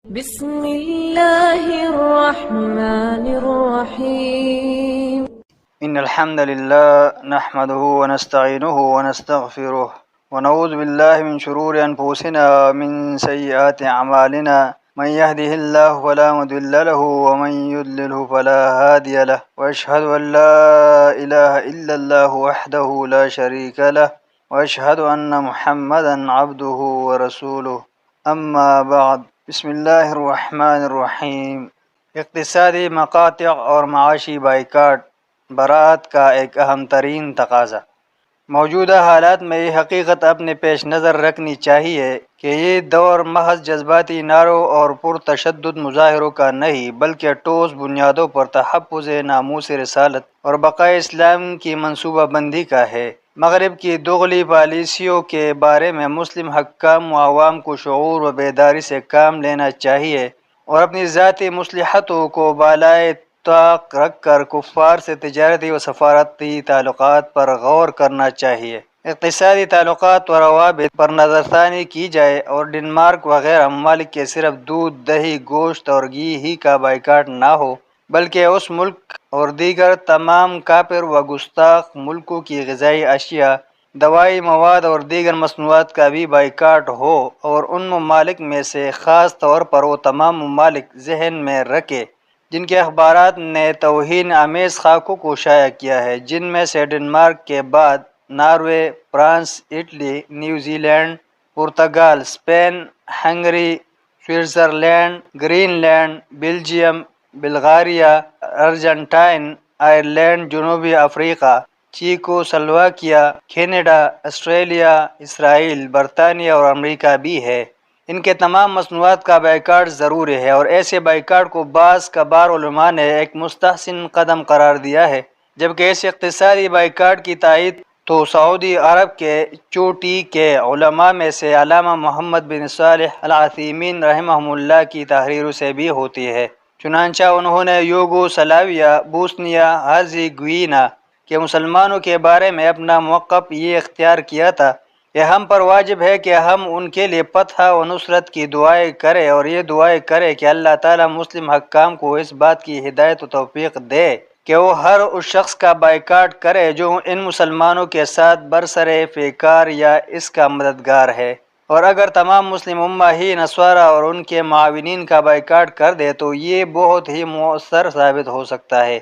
بسم الله الرحمن الرحيم. إن الحمد لله نحمده ونستعينه ونستغفره ونعوذ بالله من شرور أنفسنا ومن سيئات أعمالنا. من يهده الله فلا مضل له ومن يضلله فلا هادي له، وأشهد أن لا إله إلا الله وحده لا شريك له، وأشهد أن محمدا عبده ورسوله. أما بعد، بسم الله الرحمن الرحیم۔ اقتصادی مقاطع اور معاشی بائیکاٹ برآت کا ایک اہم ترین تقاضا۔ موجودہ حالات میں یہ حقیقت اپنے پیش نظر رکھنی چاہیے کہ یہ دور محض جذباتی نعروں اور پرتشدد مظاہروں کا نہیں، بلکہ ٹھوس بنیادوں پر تحفظ ناموس رسالت اور بقائے اسلام کی منصوبہ بندی کا ہے۔ مغرب کی دوغلی پالیسیوں کے بارے میں مسلم حکام و عوام کو شعور و بیداری سے کام لینا چاہیے اور اپنی ذاتی مصلحتوں کو بالائے طاق رکھ کر کفار سے تجارتی و سفارتی تعلقات پر غور کرنا چاہیے۔ اقتصادی تعلقات و روابط پر نظر ثانی کی جائے اور ڈنمارک وغیرہ ممالک کے صرف دودھ، دہی، گوشت اور گھی ہی کا بائیکاٹ نہ ہو، بلکہ اس ملک اور دیگر تمام کافر و گستاخ ملکوں کی غذائی اشیاء، دوائی مواد اور دیگر مصنوعات کا بھی بائیکاٹ ہو، اور ان ممالک میں سے خاص طور پر وہ تمام ممالک ذہن میں رکھے جن کے اخبارات نے توہین آمیز خاکوں کو شائع کیا ہے، جن میں سے ڈنمارک کے بعد Norway, France, Italy, New Zealand, Portugal, Spain, Hungary, Switzerland, Greenland, Belgium, بلغاریہ، ارجنٹائن، آئرلینڈ، جنوبی افریقہ، چیکو سلواکیہ، کینیڈا، آسٹریلیا، اسرائیل، برطانیہ اور امریکہ بھی ہے۔ ان کے تمام مصنوعات کا بائیکاٹ ضروری ہے، اور ایسے بائیکاٹ کو بعض کبار علماء نے ایک مستحسن قدم قرار دیا ہے، جبکہ اس اقتصادی بائیکاٹ کی تائید تو سعودی عرب کے چوٹی کے علماء میں سے علامہ محمد بن صالح العثیمین رحمہ اللہ کی تحریروں سے بھی ہوتی ہے۔ چنانچہ انہوں نے یوگوسلاویہ، بوسنیا ہرزیگوینا کے مسلمانوں کے بارے میں اپنا موقف یہ اختیار کیا تھا کہ ہم پر واجب ہے کہ ہم ان کے لیے فتح و نصرت کی دعائیں کریں، اور یہ دعائیں کریں کہ اللہ تعالیٰ مسلم حکام کو اس بات کی ہدایت و توفیق دے کہ وہ ہر اس شخص کا بائیکاٹ کرے جو ان مسلمانوں کے ساتھ برسرِ پیکار یا اس کا مددگار ہے، اور اگر تمام مسلم امہ ہی نصارہ اور ان کے معاونین کا بائیکاٹ کر دے تو یہ بہت ہی مؤثر ثابت ہو سکتا ہے،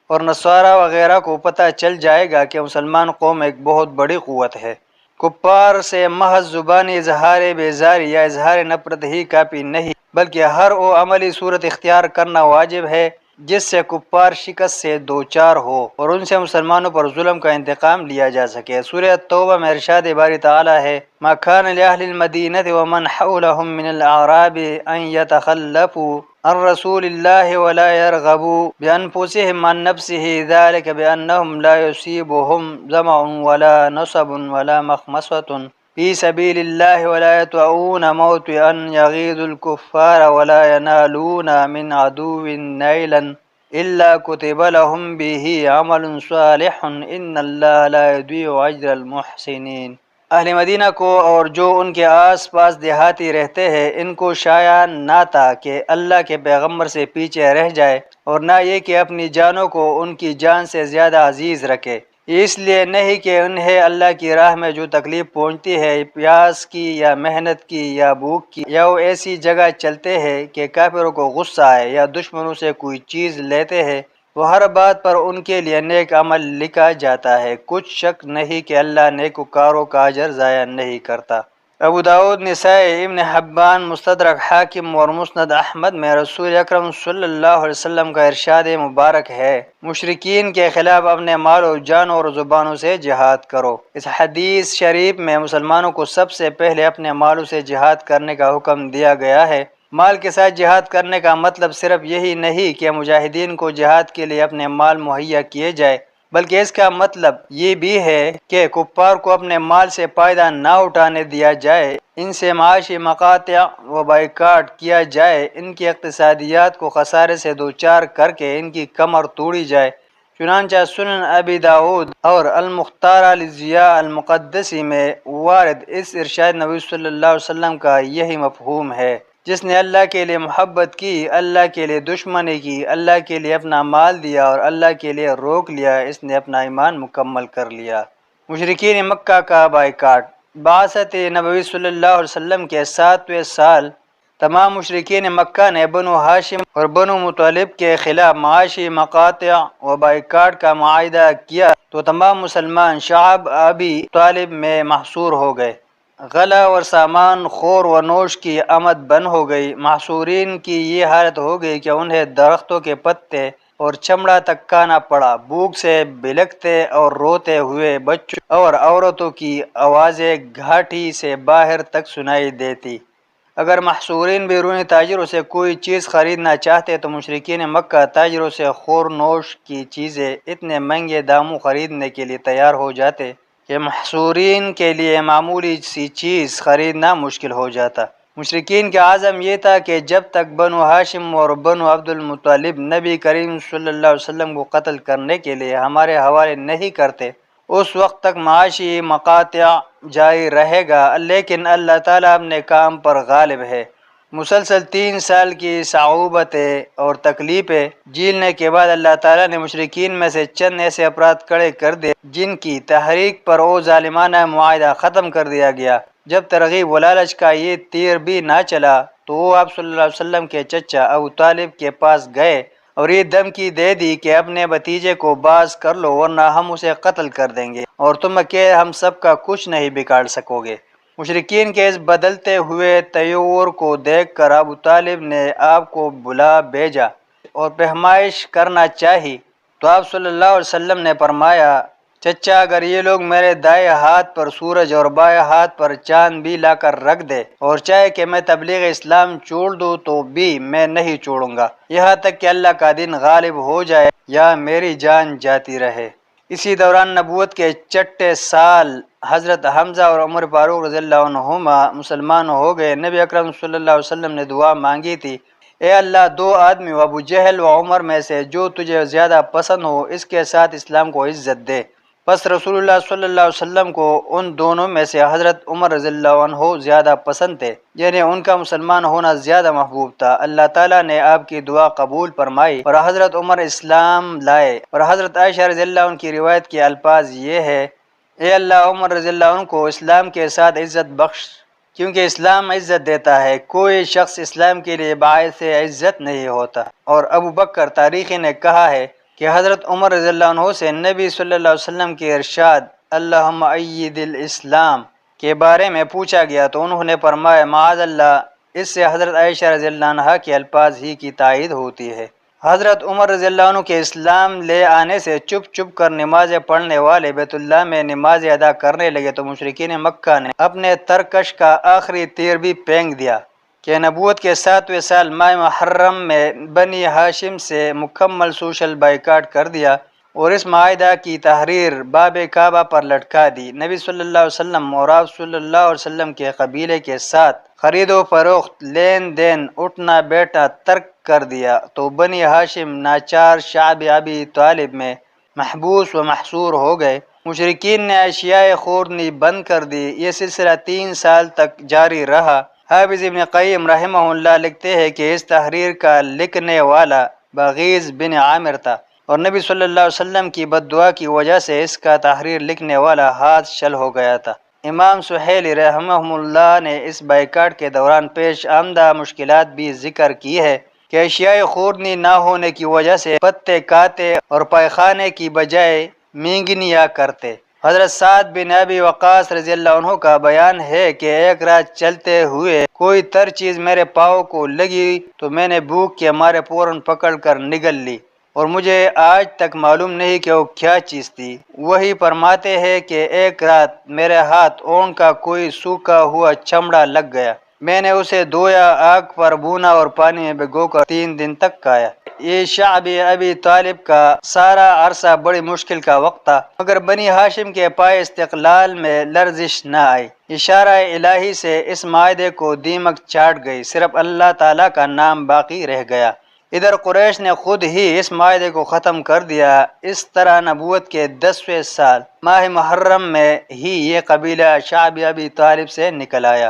اور نصارہ وغیرہ کو پتہ چل جائے گا کہ مسلمان قوم ایک بہت بڑی قوت ہے۔ کفار سے محض زبانی اظہار بیزاری یا اظہار نفرت ہی کافی نہیں، بلکہ ہر وہ عملی صورت اختیار کرنا واجب ہے جس سے کفار شکست سے دوچار ہو اور ان سے مسلمانوں پر ظلم کا انتقام لیا جا سکے۔ سورہ توبہ میں ارشاد باری تعالی ہے: ما كان لأهل المدینة ومن حولهم من الأعراب أن يتخلفوا عن رسول الله ولا يرغبوا بأنفسهم عن نفسه ذلك بأنهم لا يصيبهم ظمأ ولا نصب ولا مخمصة في سبيل الله ولا يطؤون موطئا يغيظ الكفار ولا ينالون من عدو نيلا إلا كتب لهم به عمل صالح إن الله لا يضيع أجر المحسنين۔ اہل مدینہ کو اور جو ان کے آس پاس دیہاتی رہتے ہیں ان کو شایع نہ تھا کہ اللہ کے پیغمبر سے پیچھے رہ جائے، اور نہ یہ کہ اپنی جانوں کو ان کی جان سے زیادہ عزیز رکھے، اس لیے نہیں کہ انہیں اللہ کی راہ میں جو تکلیف پہنچتی ہے، پیاس کی یا محنت کی یا بھوک کی، یا وہ ایسی جگہ چلتے ہیں کہ کافروں کو غصہ آئے یا دشمنوں سے کوئی چیز لیتے ہیں، وہ ہر بات پر ان کے لیے نیک عمل لکھا جاتا ہے، کچھ شک نہیں کہ اللہ نیکوکاروں کا اجر ضائع نہیں کرتا۔ ابو داؤد، نسائی، ابن حبان، مستدرک حاکم اور مسند احمد میں رسول اکرم صلی اللہ علیہ وسلم کا ارشاد مبارک ہے: مشرکین کے خلاف اپنے مال و جان اور زبانوں سے جہاد کرو۔ اس حدیث شریف میں مسلمانوں کو سب سے پہلے اپنے مالوں سے جہاد کرنے کا حکم دیا گیا ہے۔ مال کے ساتھ جہاد کرنے کا مطلب صرف یہی نہیں کہ مجاہدین کو جہاد کے لیے اپنے مال مہیا کیے جائے، بلکہ اس کا مطلب یہ بھی ہے کہ کفار کو اپنے مال سے فائدہ نہ اٹھانے دیا جائے، ان سے معاشی مقاطع و بائیکاٹ کیا جائے، ان کی اقتصادیات کو خسارے سے دوچار کر کے ان کی کمر توڑی جائے۔ چنانچہ سنن ابی داؤد اور المختارہ لضیاء المقدسی میں وارد اس ارشاد نبی صلی اللہ علیہ وسلم کا یہی مفہوم ہے۔ جس نے اللہ کے لیے محبت کی، اللہ کے لیے دشمنی کی، اللہ کے لیے اپنا مال دیا اور اللہ کے لیے روک لیا، اس نے اپنا ایمان مکمل کر لیا۔ مشرکین مکہ کا بائیکاٹ۔ بعثت نبوی صلی اللہ علیہ وسلم کے 7ویں سال تمام مشرکین مکہ نے بنو ہاشم اور بنو مطلب کے خلاف معاشی مقاطع و بائیکاٹ کا معاہدہ کیا تو تمام مسلمان شعب ابی طالب میں محصور ہو گئے۔ غلہ اور سامان، خور و نوش کی آمد بند ہو گئی۔ محصورین کی یہ حالت ہو گئی کہ انہیں درختوں کے پتے اور چمڑا تک کھانا پڑا۔ بھوک سے بلکتے اور روتے ہوئے بچوں اور عورتوں کی آوازیں گھاٹی سے باہر تک سنائی دیتی۔ اگر محصورین بیرونی تاجروں سے کوئی چیز خریدنا چاہتے تو مشرکین مکہ تاجروں سے خور نوش کی چیزیں اتنے مہنگے داموں خریدنے کے لیے تیار ہو جاتے کہ محصورین کے لیے معمولی سی چیز خریدنا مشکل ہو جاتا۔ مشرکین کا عزم یہ تھا کہ جب تک بنو ہاشم اور بنو عبد المطلب نبی کریم صلی اللہ علیہ وسلم کو قتل کرنے کے لیے ہمارے حوالے نہیں کرتے اس وقت تک معاشی مقاطع جاری رہے گا، لیکن اللہ تعالیٰ اپنے کام پر غالب ہے۔ مسلسل 3 سال کی صعوبتیں اور تکلیفیں جھیلنے کے بعد اللہ تعالیٰ نے مشرکین میں سے چند ایسے افراد کھڑے کر دیے جن کی تحریک پر وہ ظالمانہ معاہدہ ختم کر دیا گیا۔ جب ترغیب و لالچ کا یہ تیر بھی نہ چلا تو وہ آپ صلی اللہ علیہ وسلم کے چچا ابو طالب کے پاس گئے اور یہ دھمکی دے دی کہ اپنے بھتیجے کو باز کر لو ورنہ ہم اسے قتل کر دیں گے اور تم اکیلے ہم سب کا کچھ نہیں بگاڑ سکو گے۔ مشرکین کے اس بدلتے ہوئے تیور کو دیکھ کر ابو طالب نے آپ کو بلا بھیجا اور پہمائش کرنا چاہی تو آپ صلی اللہ علیہ وسلم نے فرمایا، چچا اگر یہ لوگ میرے دائیں ہاتھ پر سورج اور بائیں ہاتھ پر چاند بھی لا کر رکھ دے اور چاہے کہ میں تبلیغ اسلام چھوڑ دوں تو بھی میں نہیں چھوڑوں گا یہاں تک کہ اللہ کا دین غالب ہو جائے یا میری جان جاتی رہے۔ اسی دوران نبوت کے چھٹے سال حضرت حمزہ اور عمر فاروق رضی اللہ عنہما مسلمان ہو گئے۔ نبی اکرم صلی اللہ علیہ وسلم نے دعا مانگی تھی، اے اللہ 2 آدمی ابو جہل و عمر میں سے جو تجھے زیادہ پسند ہو اس کے ساتھ اسلام کو عزت دے۔ پس رسول اللہ صلی اللہ علیہ وسلم کو ان دونوں میں سے حضرت عمر رضی اللہ عنہ زیادہ پسند تھے، یعنی ان کا مسلمان ہونا زیادہ محبوب تھا۔ اللہ تعالیٰ نے آپ کی دعا قبول فرمائی اور حضرت عمر اسلام لائے۔ اور حضرت عائشہ رضی اللہ عنہ کی روایت کے الفاظ یہ ہے، اے اللہ عمر رضی اللہ عنہ کو اسلام کے ساتھ عزت بخش کیونکہ اسلام عزت دیتا ہے، کوئی شخص اسلام کے لیے باعث عزت نہیں ہوتا۔ اور ابو بکر تاریخی نے کہا ہے کہ حضرت عمر رضی اللہ عنہ سے نبی صلی اللہ علیہ وسلم کے ارشاد اللہم ایید الاسلام کے بارے میں پوچھا گیا تو انہوں نے فرمایا معاذ اللہ، اس سے حضرت عائشہ رضی اللہ عنہ کے الفاظ ہی کی تائید ہوتی ہے۔ حضرت عمر رضی اللہ عنہ کے اسلام لے آنے سے چپ چپ کر نمازیں پڑھنے والے بیت اللہ میں نمازیں ادا کرنے لگے تو مشرکین مکہ نے اپنے ترکش کا آخری تیر بھی پھینک دیا کہ نبوت کے 7ویں سال ماہ محرم میں بنی ہاشم سے مکمل سوشل بائیکاٹ کر دیا اور اس معاہدہ کی تحریر باب کعبہ پر لٹکا دی۔ نبی صلی اللہ علیہ وسلم اور آپ صلی اللہ علیہ وسلم کے قبیلے کے ساتھ خرید و فروخت، لین دین، اٹھنا بیٹھنا ترک کر دیا تو بنی ہاشم ناچار شعب ابی طالب میں محبوس و محصور ہو گئے۔ مشرکین نے اشیاء خوردنی بند کر دی۔ یہ سلسلہ 3 سال تک جاری رہا۔ حافظ ابن قیم رحمہ اللہ لکھتے ہیں کہ اس تحریر کا لکھنے والا بغیض بن عامر تھا اور نبی صلی اللہ علیہ وسلم کی بد دعا کی وجہ سے اس کا تحریر لکھنے والا ہاتھ شل ہو گیا تھا۔ امام سہیلی رحمہ اللہ نے اس بائیکاٹ کے دوران پیش آمدہ مشکلات بھی ذکر کی ہے کہ اشیاء خوردنی نہ ہونے کی وجہ سے پتے کھاتے اور پائخانے کی بجائے مینگنیاں کرتے۔ حضرت سعد بن ابی وقاص رضی اللہ عنہ کا بیان ہے کہ ایک رات چلتے ہوئے کوئی تر چیز میرے پاؤں کو لگی تو میں نے بھوک کے مارے فوراً پکڑ کر نگل لی اور مجھے آج تک معلوم نہیں کہ وہ کیا چیز تھی۔ وہی فرماتے ہیں کہ ایک رات میرے ہاتھ اونٹ کا کوئی سوکھا ہوا چمڑا لگ گیا، میں نے اسے دھویا، آگ پر بھونا اور پانی میں بھگو کر 3 دن تک کھایا۔ یہ شعب ابی طالب کا سارا عرصہ بڑی مشکل کا وقت تھا مگر بنی ہاشم کے پائے استقلال میں لرزش نہ آئی۔ اشارہ الہی سے اس معاہدے کو دیمک چاٹ گئی، صرف اللہ تعالیٰ کا نام باقی رہ گیا۔ ادھر قریش نے خود ہی اس معاہدے کو ختم کر دیا۔ اس طرح نبوت کے 10ویں سال ماہ محرم میں ہی یہ قبیلہ شعب ابی طالب سے نکل آیا۔